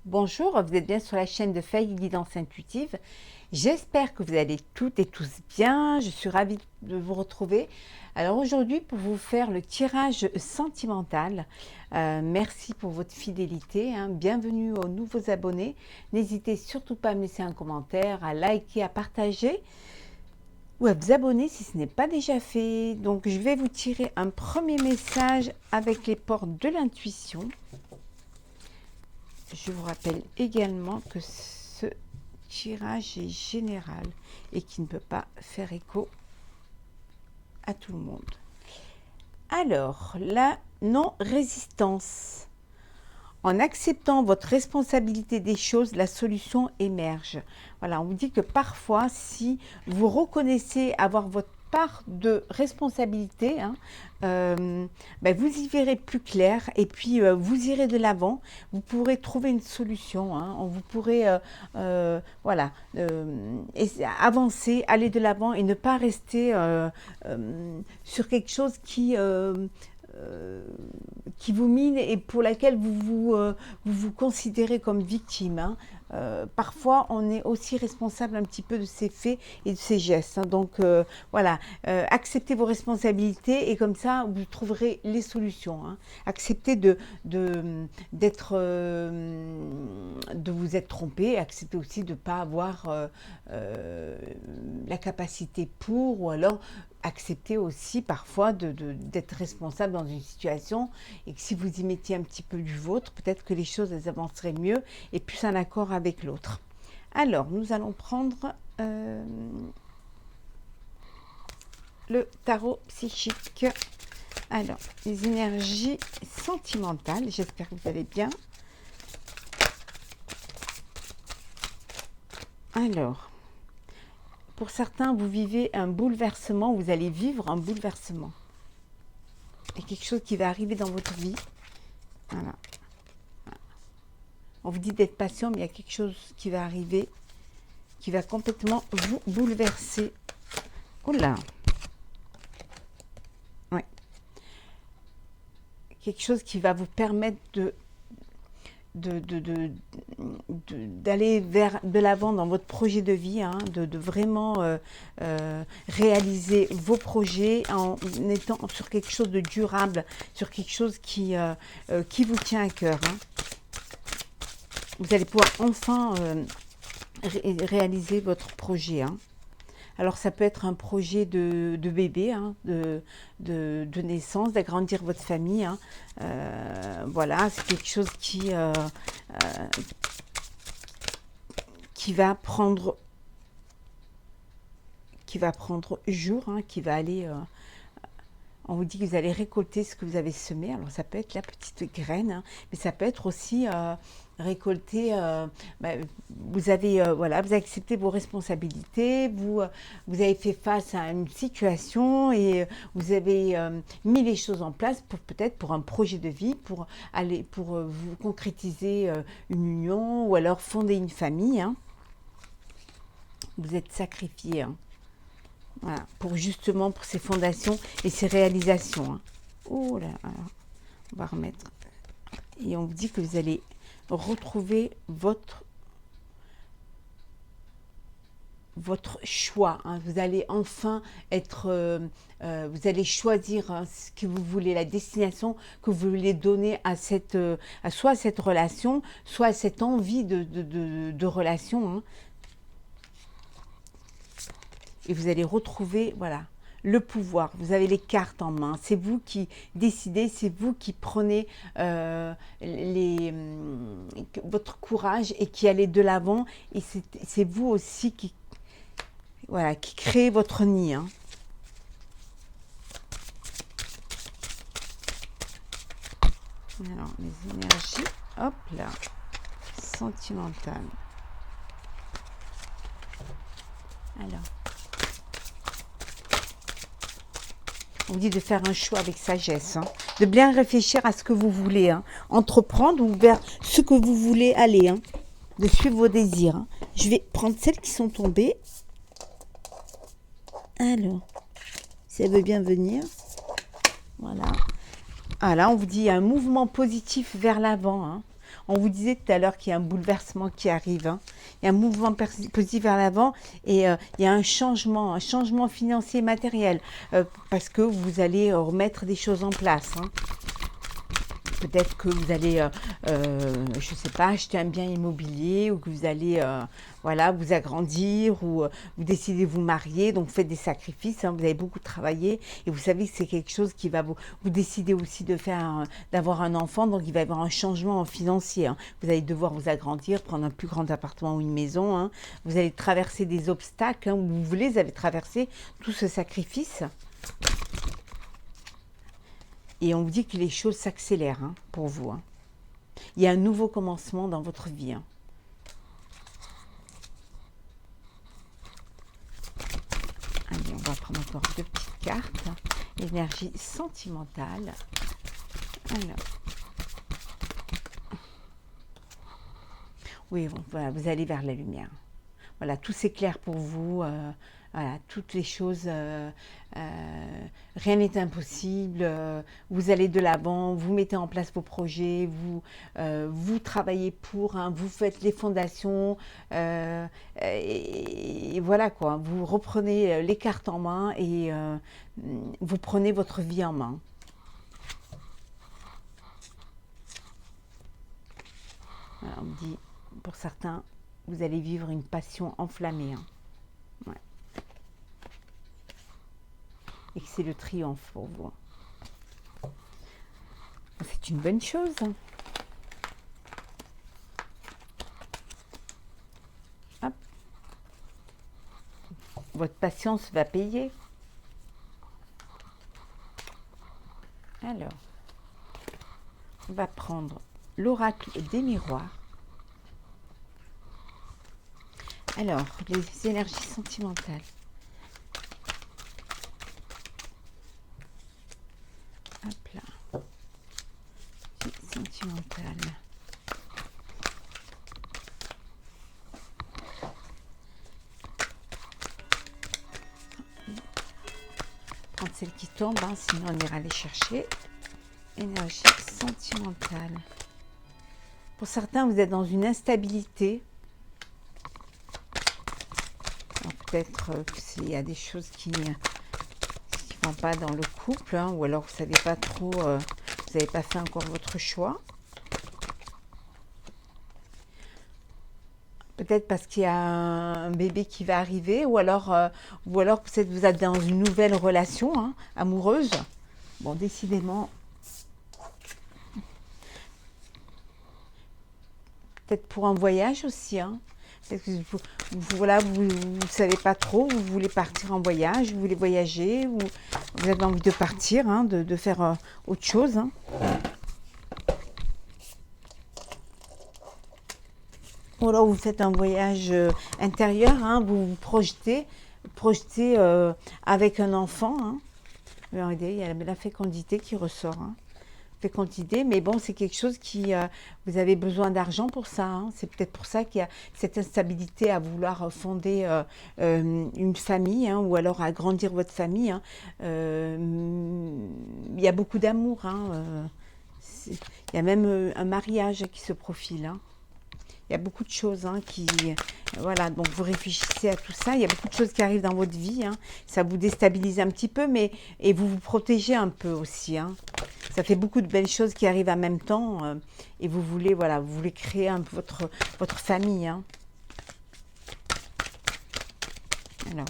Bonjour, vous êtes bien sur la chaîne de Faye Guidance Intuitive. J'espère que vous allez toutes et tous bien. Je suis ravie de vous retrouver. Alors aujourd'hui, pour vous faire le tirage sentimental, merci pour votre fidélité. Bienvenue aux nouveaux abonnés. N'hésitez surtout pas à me laisser un commentaire, à liker, à partager ou à vous abonner si ce n'est pas déjà fait. Donc je vais vous tirer un premier message avec les portes de l'intuition. Je vous rappelle également que ce tirage est général et qui ne peut pas faire écho à tout le monde. Alors, la non-résistance. En acceptant votre responsabilité des choses, la solution émerge. Voilà, on vous dit que parfois, si vous reconnaissez avoir votre part de responsabilité, vous y verrez plus clair et puis vous irez de l'avant. Vous pourrez trouver une solution. Vous pourrez avancer, aller de l'avant et ne pas rester sur quelque chose qui vous mine et pour laquelle vous considérez comme victime. Parfois, on est aussi responsable un petit peu de ses faits et de ses gestes. Donc, acceptez vos responsabilités et comme ça, vous trouverez les solutions. Acceptez de vous être trompé, acceptez aussi de ne pas avoir la capacité pour, ou alors accepter aussi parfois d'être responsable dans une situation et que si vous y mettiez un petit peu du vôtre, peut-être que les choses elles avanceraient mieux et plus en accord avec l'autre. Alors, nous allons prendre le tarot psychique. Alors, les énergies sentimentales, j'espère que vous allez bien. Alors, pour certains, vous vivez un bouleversement, vous allez vivre un bouleversement. Il y a quelque chose qui va arriver dans votre vie. Voilà. On vous dit d'être patient, mais il y a quelque chose qui va arriver, qui va complètement vous bouleverser. Oula! Oui. Quelque chose qui va vous permettre d'aller vers de l'avant dans votre projet de vie, de vraiment réaliser vos projets en étant sur quelque chose de durable, sur quelque chose qui vous tient à cœur. Vous allez pouvoir enfin réaliser votre projet. Alors ça peut être un projet de bébé, de naissance, d'agrandir votre famille. Voilà, c'est quelque chose qui va prendre jour, qui va aller. On vous dit que vous allez récolter ce que vous avez semé. Alors ça peut être la petite graine, mais ça peut être aussi récolter. Vous avez vous avez accepté vos responsabilités. Vous avez fait face à une situation et vous avez mis les choses en place pour peut-être pour un projet de vie, pour vous concrétiser une union ou alors fonder une famille. Vous êtes sacrifié. Voilà, pour ces fondations et ces réalisations. Oh là, alors, on va remettre. Et on vous dit que vous allez retrouver votre choix. Vous allez enfin être... vous allez choisir ce que vous voulez, la destination que vous voulez donner à soit à cette relation, soit à cette envie de relation. Et vous allez retrouver, le pouvoir. Vous avez les cartes en main. C'est vous qui décidez, c'est vous qui prenez votre courage et qui allez de l'avant. Et c'est vous aussi qui créez votre nid. Alors, les énergies, hop là, sentimentales. Alors, on vous dit de faire un choix avec sagesse, de bien réfléchir à ce que vous voulez entreprendre ou vers ce que vous voulez aller, de suivre vos désirs. Je vais prendre celles qui sont tombées. Alors, si elle veut bien venir. Voilà. Ah là, on vous dit un mouvement positif vers l'avant. On vous disait tout à l'heure qu'il y a un bouleversement qui arrive. Hein. Il y a un mouvement positif vers l'avant et il y a un changement financier et matériel parce que vous allez remettre des choses en place. Hein. Peut-être que vous allez, je ne sais pas, acheter un bien immobilier ou que vous allez voilà, vous agrandir ou vous décidez de vous marier. Donc, vous faites des sacrifices. Hein, vous avez beaucoup travaillé et vous savez que c'est quelque chose qui va vous décidez aussi de faire, d'avoir un enfant. Donc, il va y avoir un changement financier. Hein. Vous allez devoir vous agrandir, prendre un plus grand appartement ou une maison. Hein. Vous allez traverser des obstacles. Hein, où vous voulez, vous avez traversé tout ce sacrifice. Et on vous dit que les choses s'accélèrent hein, pour vous. Hein. Il y a un nouveau commencement dans votre vie. Hein. Allez, on va prendre encore 2 petites cartes. Énergie sentimentale. Alors. Oui, bon, voilà, vous allez vers la lumière. Voilà, tout s'éclaire pour vous. Voilà, toutes les choses, rien n'est impossible, vous allez de l'avant, vous mettez en place vos projets, vous travaillez pour, hein, vous faites les fondations, et voilà quoi, vous reprenez les cartes en main et vous prenez votre vie en main. Voilà, on me dit, pour certains, vous allez vivre une passion enflammée. Hein. Ouais. Et que c'est le triomphe pour vous. C'est une bonne chose. Hein. Hop. Votre patience va payer. Alors, on va prendre l'oracle des miroirs. Alors, les énergies sentimentales. Hop là. Sentimentale. Prendre celle qui tombe, hein, sinon on ira les chercher. Énergie sentimentale. Pour certains, vous êtes dans une instabilité. Peut-être qu'il y a des choses qui ne vont pas dans le couple, hein, ou alors vous ne savez pas trop, vous n'avez pas fait encore votre choix. Peut-être parce qu'il y a un bébé qui va arriver, ou alors peut-être vous êtes dans une nouvelle relation hein, amoureuse. Bon, décidément, peut-être pour un voyage aussi, hein. Voilà, vous ne savez pas trop, vous voulez partir en voyage, vous voulez voyager, ou vous avez envie de partir, hein, de faire autre chose. Hein. Ou alors vous faites un voyage intérieur, hein, vous vous projetez avec un enfant. Hein. Regardez, il y a la fécondité qui ressort. Hein. Fécondité, mais bon, c'est quelque chose qui, vous avez besoin d'argent pour ça. Hein. C'est peut-être pour ça qu'il y a cette instabilité à vouloir fonder une famille, hein, ou alors agrandir votre famille. Hein. Il y a beaucoup d'amour. Hein. Il y a même un mariage qui se profile. Hein. Il y a beaucoup de choses hein, qui... Voilà, donc vous réfléchissez à tout ça. Il y a beaucoup de choses qui arrivent dans votre vie. Hein. Ça vous déstabilise un petit peu, mais et vous vous protégez un peu aussi. Hein. Ça fait beaucoup de belles choses qui arrivent en même temps. Et vous voulez, voilà, vous voulez créer un peu votre famille. Hein. Alors,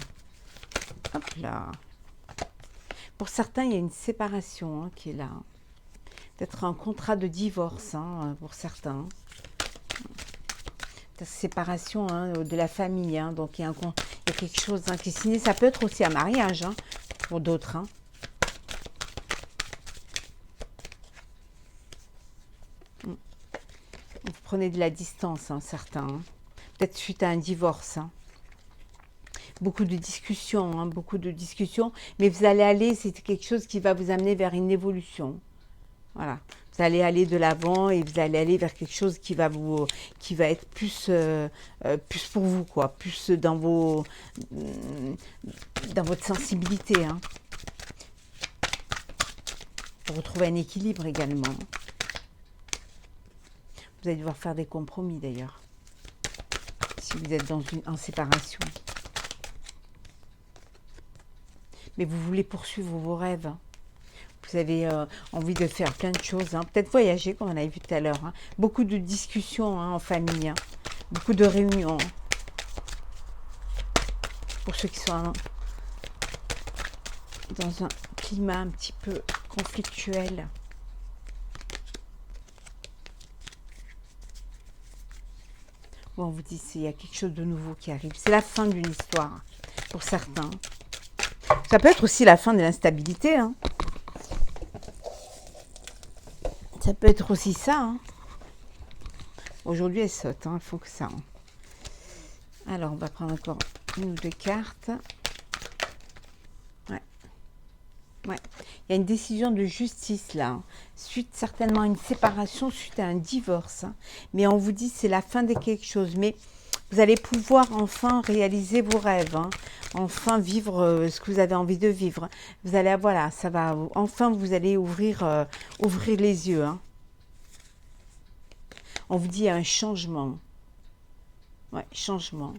hop là. Pour certains, il y a une séparation hein, qui est là. Peut-être un contrat de divorce hein, pour certains. Séparation hein, de la famille, hein, donc il y a quelque chose hein, qui est signé, ça peut être aussi un mariage hein, pour d'autres. Hein. Vous prenez de la distance, hein, certains, hein. Peut-être suite à un divorce. Hein. Beaucoup de discussions, hein, mais vous allez aller, c'est quelque chose qui va vous amener vers une évolution. Voilà. Vous allez aller de l'avant et vous allez aller vers quelque chose qui va être plus pour vous, quoi, plus dans votre sensibilité, hein. Pour retrouver un équilibre également. Vous allez devoir faire des compromis d'ailleurs, si vous êtes en séparation. Mais vous voulez poursuivre vos rêves. Vous avez envie de faire plein de choses. Peut-être voyager, comme on avait vu tout à l'heure. Beaucoup de discussions en famille. Beaucoup de réunions. Pour ceux qui sont dans un climat un petit peu conflictuel. Bon, on vous dit qu'il y a quelque chose de nouveau qui arrive. C'est la fin d'une histoire, pour certains. Ça peut être aussi la fin de l'instabilité. Ça peut être aussi ça. Aujourd'hui, elle saute. Il faut que ça. Alors, on va prendre encore une ou deux cartes. Ouais. Il y a une décision de justice là, suite certainement à une séparation, suite à un divorce. Mais on vous dit c'est la fin de quelque chose. Mais vous allez pouvoir enfin réaliser vos rêves, enfin vivre ce que vous avez envie de vivre. Vous allez, voilà, ça va. Enfin, vous allez ouvrir les yeux. On vous dit il y a un changement. Ouais, changement.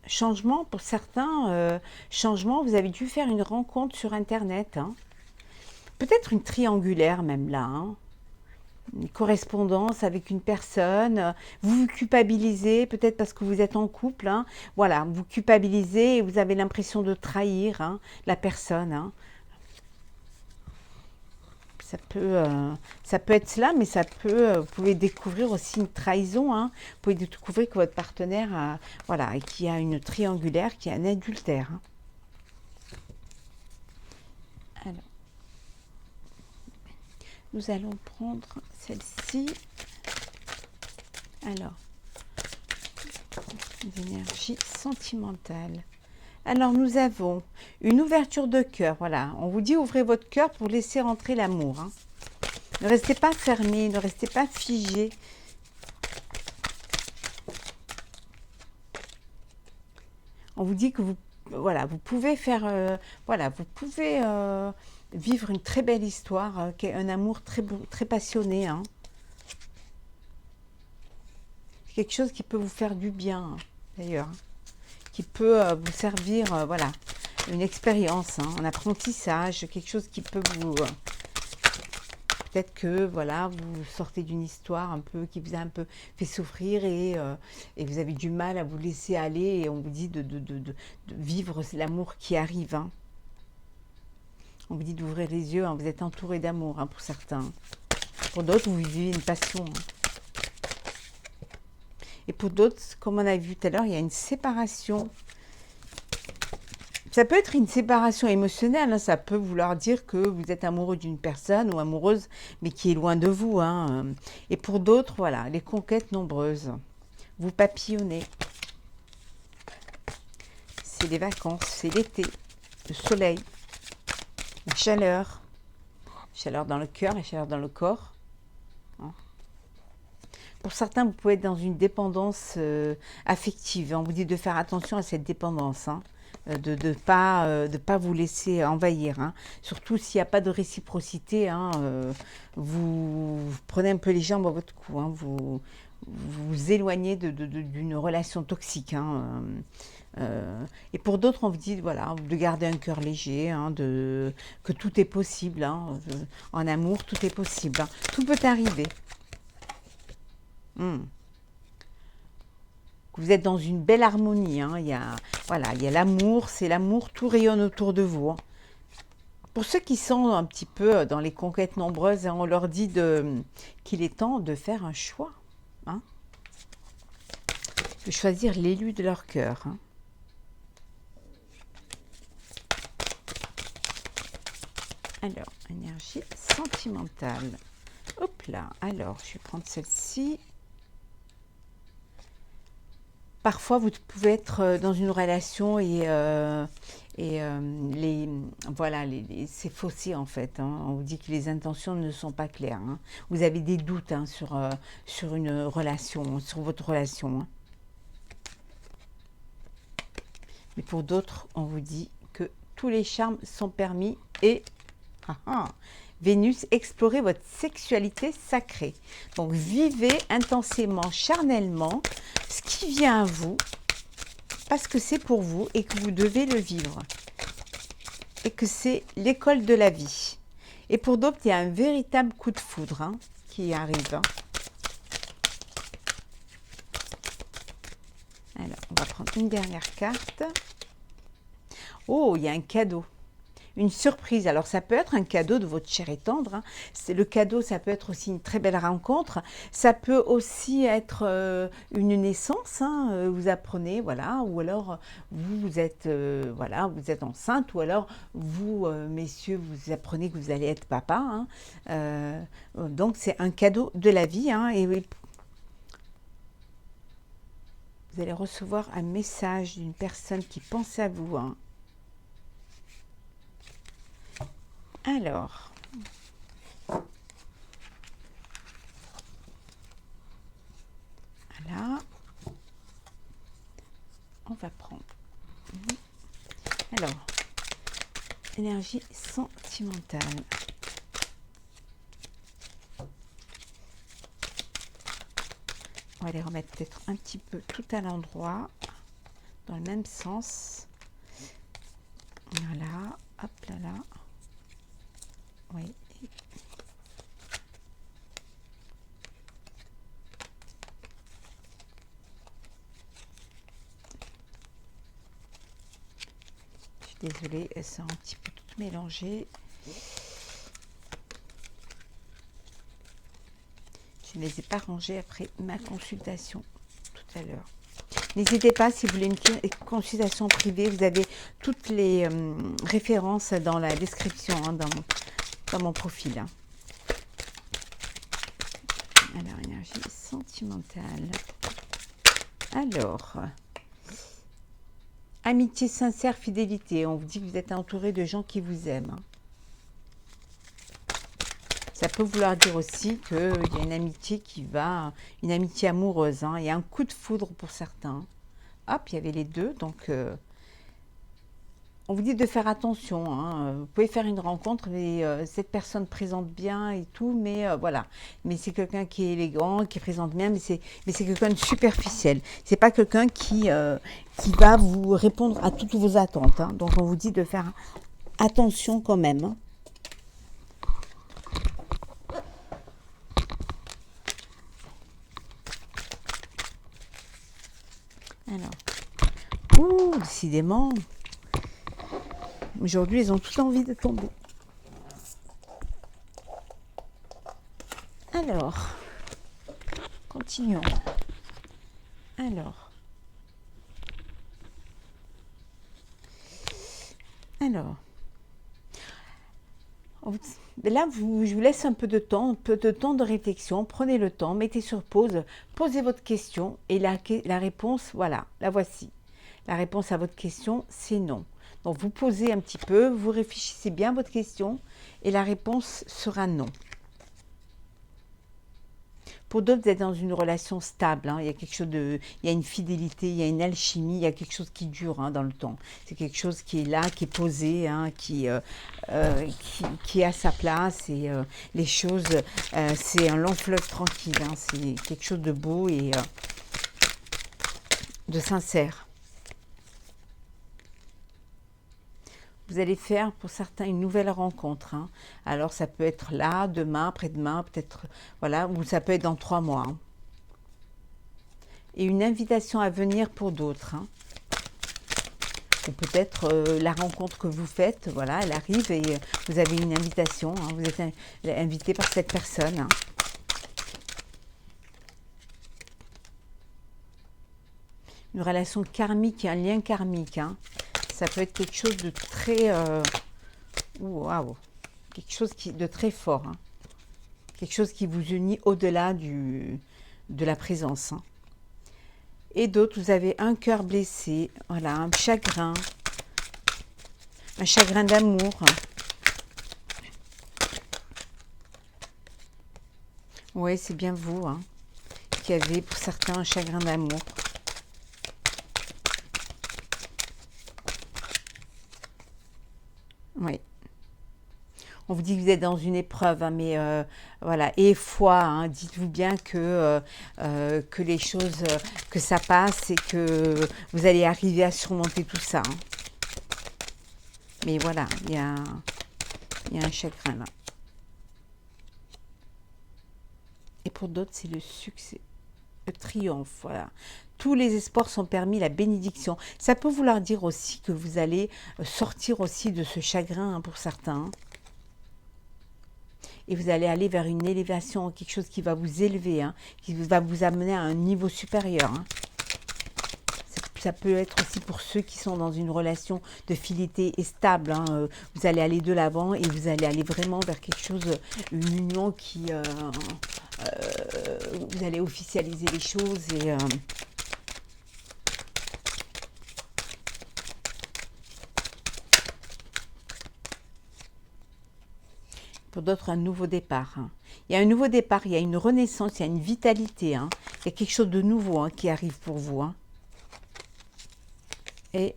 Changement pour certains, changement, vous avez dû faire une rencontre sur Internet. Peut-être une triangulaire même là. Une correspondance avec une personne. Vous vous culpabilisez, peut-être parce que vous êtes en couple. Voilà, vous culpabilisez et vous avez l'impression de trahir la personne. Ça peut être cela, mais ça peut, vous pouvez découvrir aussi une trahison. Vous pouvez découvrir que votre partenaire voilà, et qu'il y a une triangulaire, qu'il y a un adultère. Alors, nous allons prendre celle-ci. Alors, les énergies sentimentales. Alors, nous avons une ouverture de cœur. Voilà, on vous dit ouvrez votre cœur pour laisser rentrer l'amour. Ne restez pas fermé, ne restez pas figé. On vous dit que vous, voilà, vous pouvez faire, voilà, vous pouvez vivre une très belle histoire, un amour très beau, très passionné. Quelque chose qui peut vous faire du bien, d'ailleurs. Qui peut vous servir, voilà, une expérience, un apprentissage, quelque chose qui peut vous... peut-être que, voilà, vous sortez d'une histoire un peu, qui vous a un peu fait souffrir et vous avez du mal à vous laisser aller et on vous dit de vivre l'amour qui arrive. On vous dit d'ouvrir les yeux, vous êtes entouré d'amour pour certains. Pour d'autres, vous vivez une passion. Et pour d'autres, comme on a vu tout à l'heure, il y a une séparation. Ça peut être une séparation émotionnelle, ça peut vouloir dire que vous êtes amoureux d'une personne ou amoureuse, mais qui est loin de vous. Et pour d'autres, voilà, les conquêtes nombreuses. Vous papillonnez. C'est les vacances, c'est l'été, le soleil, la chaleur. Chaleur dans le cœur, la chaleur dans le corps. Pour certains, vous pouvez être dans une dépendance affective. On vous dit de faire attention à cette dépendance, de ne pas vous laisser envahir. Surtout s'il n'y a pas de réciprocité, vous prenez un peu les jambes à votre cou, vous vous éloignez d'une relation toxique. Et pour d'autres, on vous dit voilà, de garder un cœur léger, que tout est possible. En amour, tout est possible. Tout peut arriver. Vous êtes dans une belle harmonie. Il y a l'amour, c'est l'amour, tout rayonne autour de vous. Pour ceux qui sont un petit peu dans les conquêtes nombreuses, on leur dit qu'il est temps de faire un choix. De choisir l'élu de leur cœur. Alors, énergie sentimentale. Hop là, alors je vais prendre celle-ci. Parfois, vous pouvez être dans une relation et c'est faussé en fait. On vous dit que les intentions ne sont pas claires. Vous avez des doutes sur une relation, sur votre relation. Mais pour d'autres, on vous dit que tous les charmes sont permis et Vénus, explorez votre sexualité sacrée. Donc, vivez intensément, charnellement, ce qui vient à vous, parce que c'est pour vous et que vous devez le vivre. Et que c'est l'école de la vie. Et pour d'autres, il y a un véritable coup de foudre hein, qui arrive. Alors, on va prendre une dernière carte. Oh, il y a un cadeau. Une surprise. Alors, ça peut être un cadeau de votre cher et tendre. Hein. Le cadeau, ça peut être aussi une très belle rencontre. Ça peut aussi être une naissance. Hein. Vous apprenez, voilà. Ou alors, vous êtes, voilà, vous êtes enceinte. Ou alors, vous, messieurs, vous apprenez que vous allez être papa. Hein. Donc, c'est un cadeau de la vie. Hein. Et oui, vous allez recevoir un message d'une personne qui pense à vous. Hein. Alors, voilà, on va prendre. Alors, énergie sentimentale. On va les remettre peut-être un petit peu tout à l'endroit, dans le même sens. Voilà, hop là là. Oui. Je suis désolée, elles sont un petit peu toutes mélangées. Je ne les ai pas rangées après ma consultation tout à l'heure. N'hésitez pas, si vous voulez une consultation privée, vous avez toutes les références dans la description, hein, dans mon profil. Hein. Alors, énergie sentimentale. Alors, amitié sincère, fidélité. On vous dit que vous êtes entouré de gens qui vous aiment. Hein. Ça peut vouloir dire aussi qu'il y a une amitié qui va, une amitié amoureuse. Hein. Il y a un coup de foudre pour certains. Hop, il y avait les deux, donc on vous dit de faire attention. Hein. Vous pouvez faire une rencontre, mais cette personne présente bien et tout, mais voilà. Mais c'est quelqu'un qui est élégant, qui présente bien, mais c'est quelqu'un de superficiel. C'est pas quelqu'un qui va vous répondre à toutes vos attentes. Hein. Donc on vous dit de faire attention quand même. Hein. Alors, ouh, décidément, aujourd'hui, ils ont tout envie de tomber. Alors, continuons. Alors, là, je vous laisse un peu de temps de réflexion. Prenez le temps, mettez sur pause, posez votre question et la réponse, voilà, la voici. La réponse à votre question, c'est non. Donc, vous posez un petit peu, vous réfléchissez bien à votre question et la réponse sera non. Pour d'autres, vous êtes dans une relation stable. Hein. Il y a quelque chose il y a une fidélité, il y a une alchimie, il y a quelque chose qui dure hein, dans le temps. C'est quelque chose qui est là, qui est posé, hein, qui est à sa place. Et les choses, c'est un long fleuve tranquille. Hein. C'est quelque chose de beau et de sincère. Vous allez faire pour certains une nouvelle rencontre. Hein. Alors ça peut être là, demain, après-demain, peut-être, voilà, ou ça peut être dans 3 mois. Hein. Et une invitation à venir pour d'autres. Hein. Ou peut-être la rencontre que vous faites, voilà, elle arrive et vous avez une invitation. Hein. Vous êtes invité par cette personne. Hein. Une relation karmique, un lien karmique. Hein. Ça peut être quelque chose de très... waouh, quelque chose de très fort. Hein. Quelque chose qui vous unit au-delà de la présence. Hein. Et d'autres, vous avez un cœur blessé, voilà, un chagrin d'amour. Oui, c'est bien vous, hein, qui avez pour certains un chagrin d'amour. Oui. On vous dit que vous êtes dans une épreuve, hein, mais voilà, et foi, hein, dites-vous bien que les choses, que ça passe et que vous allez arriver à surmonter tout ça. Hein. Mais voilà, il y a un chagrin là. Et pour d'autres, c'est le succès, le triomphe, voilà. Tous les espoirs sont permis, la bénédiction. Ça peut vouloir dire aussi que vous allez sortir aussi de ce chagrin, hein, pour certains. Et vous allez aller vers une élévation, quelque chose qui va vous élever, hein, qui va vous amener à un niveau supérieur. Hein. Ça peut être aussi pour ceux qui sont dans une relation de fidélité et stable. Hein. Vous allez aller de l'avant et vous allez aller vraiment vers quelque chose, une union qui... vous allez officialiser les choses et... pour d'autres, un nouveau départ. Hein. Il y a un nouveau départ, il y a une renaissance, il y a une vitalité. Hein. Il y a quelque chose de nouveau, hein, qui arrive pour vous. Hein. Et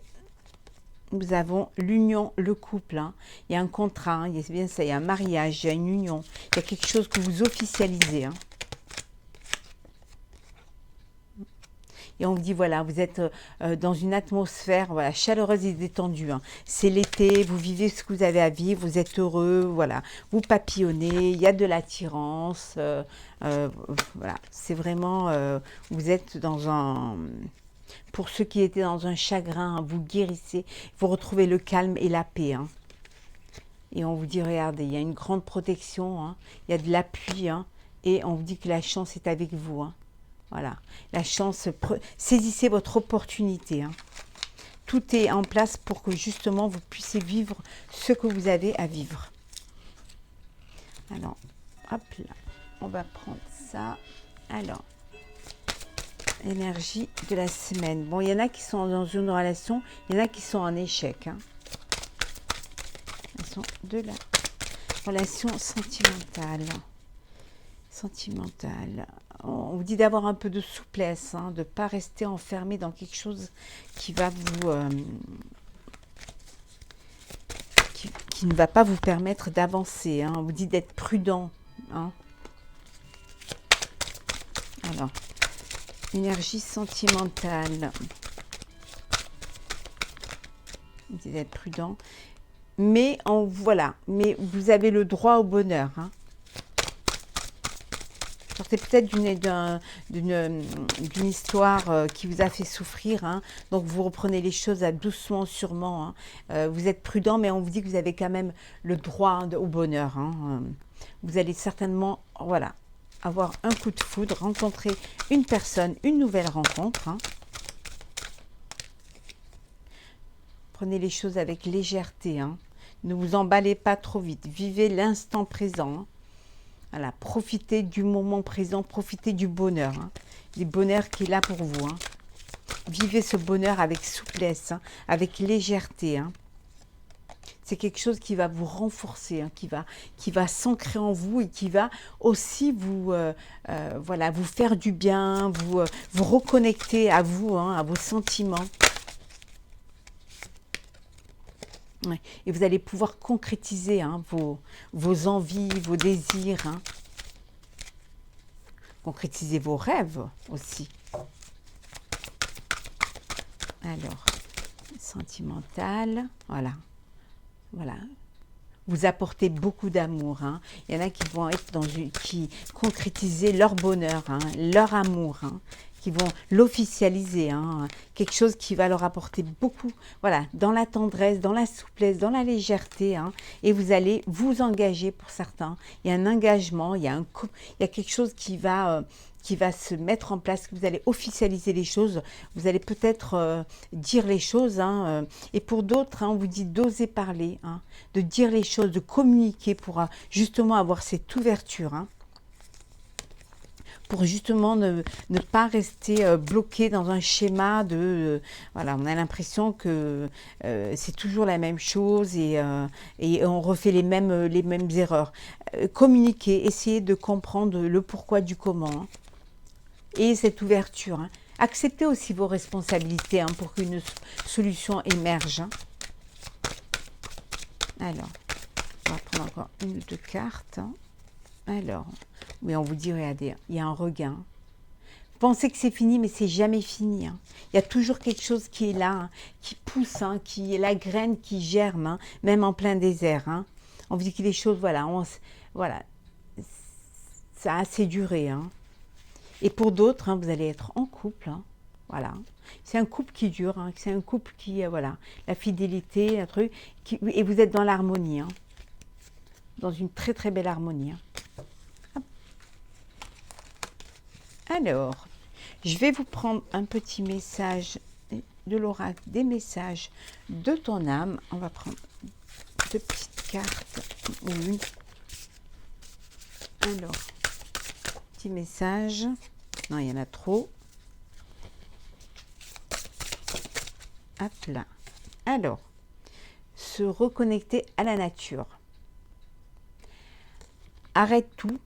nous avons l'union, le couple. Hein. Il y a un contrat, hein. Il y a bien ça, il y a un mariage, il y a une union. Il y a quelque chose que vous officialisez. Hein. Et on vous dit, voilà, vous êtes dans une atmosphère, voilà, chaleureuse et détendue. Hein. C'est l'été, vous vivez ce que vous avez à vivre, vous êtes heureux, voilà. Vous papillonnez, il y a de l'attirance. Voilà, c'est vraiment, vous êtes dans un... Pour ceux qui étaient dans un chagrin, hein, vous guérissez, vous retrouvez le calme et la paix. Hein. Et on vous dit, regardez, il y a une grande protection, hein, il y a de l'appui, hein, et on vous dit que la chance est avec vous. Hein. Voilà, la chance, saisissez votre opportunité. Hein. Tout est en place pour que justement vous puissiez vivre ce que vous avez à vivre. Alors, hop là, on va prendre ça. Alors, énergie de la semaine. Bon, il y en a qui sont dans une relation, il y en a qui sont en échec. Hein. Elles sont de la relation sentimentale. On vous dit d'avoir un peu de souplesse, hein, de ne pas rester enfermé dans quelque chose qui va vous... qui ne va pas vous permettre d'avancer. Hein. On vous dit d'être prudent. Hein. Alors, énergie sentimentale. On vous dit d'être prudent. Mais, voilà, mais vous avez le droit au bonheur. Hein. Sortez peut-être d'une histoire qui vous a fait souffrir. Hein. Donc, vous reprenez les choses doucement, sûrement. Hein. Vous êtes prudent, mais on vous dit que vous avez quand même le droit au bonheur. Hein. Vous allez certainement, voilà, avoir un coup de foudre, rencontrer une personne, une nouvelle rencontre. Hein. Prenez les choses avec légèreté. Hein. Ne vous emballez pas trop vite. Vivez l'instant présent. Hein. Voilà, profitez du moment présent, profitez du bonheur, hein, du bonheur qui est là pour vous. Hein. Vivez ce bonheur avec souplesse, hein, avec légèreté. Hein. C'est quelque chose qui va vous renforcer, hein, qui va s'ancrer en vous et qui va aussi vous, voilà, vous faire du bien, vous reconnecter à vous, hein, à vos sentiments. Ouais. Et vous allez pouvoir concrétiser, hein, vos envies, vos désirs. Hein. Concrétiser vos rêves aussi. Alors, sentimental, voilà. Voilà. Vous apportez beaucoup d'amour. Hein. Il y en a qui vont être qui concrétiser leur bonheur, hein, leur amour. Hein. Qui vont l'officialiser, hein, quelque chose qui va leur apporter beaucoup, voilà, dans la tendresse, dans la souplesse, dans la légèreté, hein, et vous allez vous engager pour certains. Il y a un engagement, il y a quelque chose qui va se mettre en place, que vous allez officialiser les choses, vous allez peut-être dire les choses, hein, et pour d'autres, hein, on vous dit d'oser parler, hein, de dire les choses, de communiquer pour justement avoir cette ouverture, hein, pour justement ne pas rester bloqué dans un schéma de... voilà, on a l'impression que c'est toujours la même chose et on refait les mêmes erreurs. Communiquer, essayer de comprendre le pourquoi du comment. Hein, et cette ouverture. Hein. Acceptez aussi vos responsabilités, hein, pour qu'une solution émerge. Hein. Alors, On va prendre encore une ou deux cartes. Alors, oui, on vous dit, regardez, il y a un regain. Vous pensez que c'est fini, mais c'est jamais fini. Hein. Il y a toujours quelque chose qui est là, hein, qui pousse, hein, qui est la graine qui germe, hein, même en plein désert. Hein. On vous dit que les choses, voilà, voilà, ça a assez duré. Hein. Et pour d'autres, hein, vous allez être en couple. Hein, voilà. C'est un couple qui dure, hein, c'est un couple qui, voilà, la fidélité, un truc, et vous êtes dans l'harmonie, hein, dans une très très belle harmonie. Hein. Alors, je vais vous prendre un petit message de l'oracle, des messages de ton âme. On va prendre deux petites cartes. Oui. Alors, petit message. Non, il y en a trop. Hop là. Alors, se reconnecter à la nature. Arrête tout,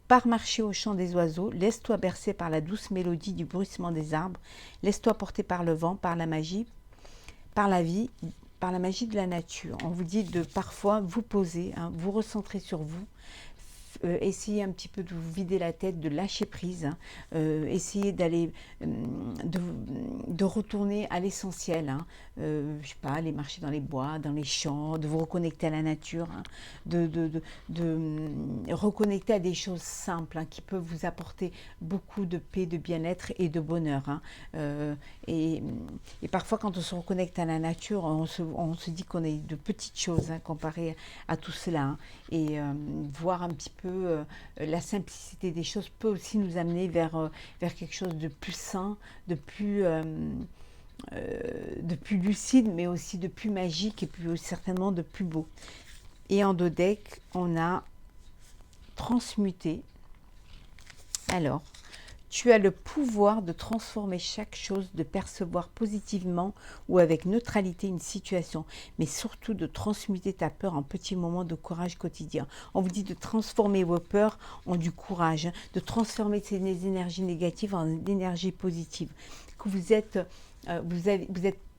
pars marcher au chant des oiseaux, laisse-toi bercer par la douce mélodie du bruissement des arbres, laisse-toi porter par le vent, par la magie, par la vie, par la magie de la nature. On vous dit de parfois vous poser, hein, vous recentrer sur vous, essayez un petit peu de vous vider la tête, de lâcher prise, hein, essayez d'aller, de retourner à l'essentiel, hein, je sais pas, aller marcher dans les bois, dans les champs, de vous reconnecter à la nature, hein, de reconnecter à des choses simples, hein, qui peuvent vous apporter beaucoup de paix, de bien-être et de bonheur. Hein, et parfois quand on se reconnecte à la nature, on se dit qu'on est de petites choses, hein, comparé à tout cela, hein, et voir un petit peu la simplicité des choses peut aussi nous amener vers quelque chose de plus sain, de plus lucide, mais aussi de plus magique et plus certainement de plus beau. Et en dos deck, on a transmuté. Alors, tu as le pouvoir de transformer chaque chose, de percevoir positivement ou avec neutralité une situation, mais surtout de transmuter ta peur en petits moments de courage quotidien. On vous dit de transformer vos peurs en du courage, de transformer ces énergies négatives en énergies positives. Que vous êtes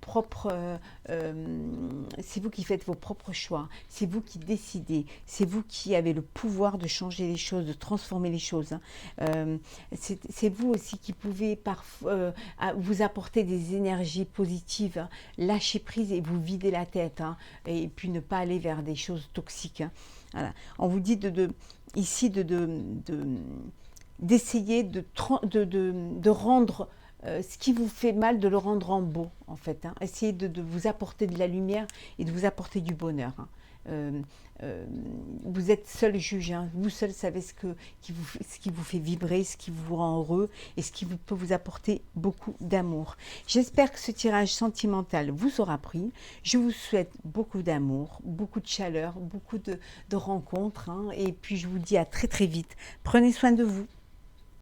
propre, c'est vous qui faites vos propres choix, c'est vous qui décidez, c'est vous qui avez le pouvoir de changer les choses, de transformer les choses. Hein. C'est vous aussi qui pouvez parfois vous apporter des énergies positives, hein, lâcher prise et vous vider la tête, hein, et puis ne pas aller vers des choses toxiques. Hein. Voilà. On vous dit ici d'essayer de rendre ce qui vous fait mal, de le rendre en beau, en fait. Hein. Essayez de vous apporter de la lumière et de vous apporter du bonheur. Hein. Vous êtes seul juge, hein. Vous seul savez ce qui vous fait vibrer, ce qui vous rend heureux et ce qui peut vous apporter beaucoup d'amour. J'espère que ce tirage sentimental vous aura plu. Je vous souhaite beaucoup d'amour, beaucoup de chaleur, beaucoup de rencontres, hein. Et puis je vous dis à très très vite. Prenez soin de vous.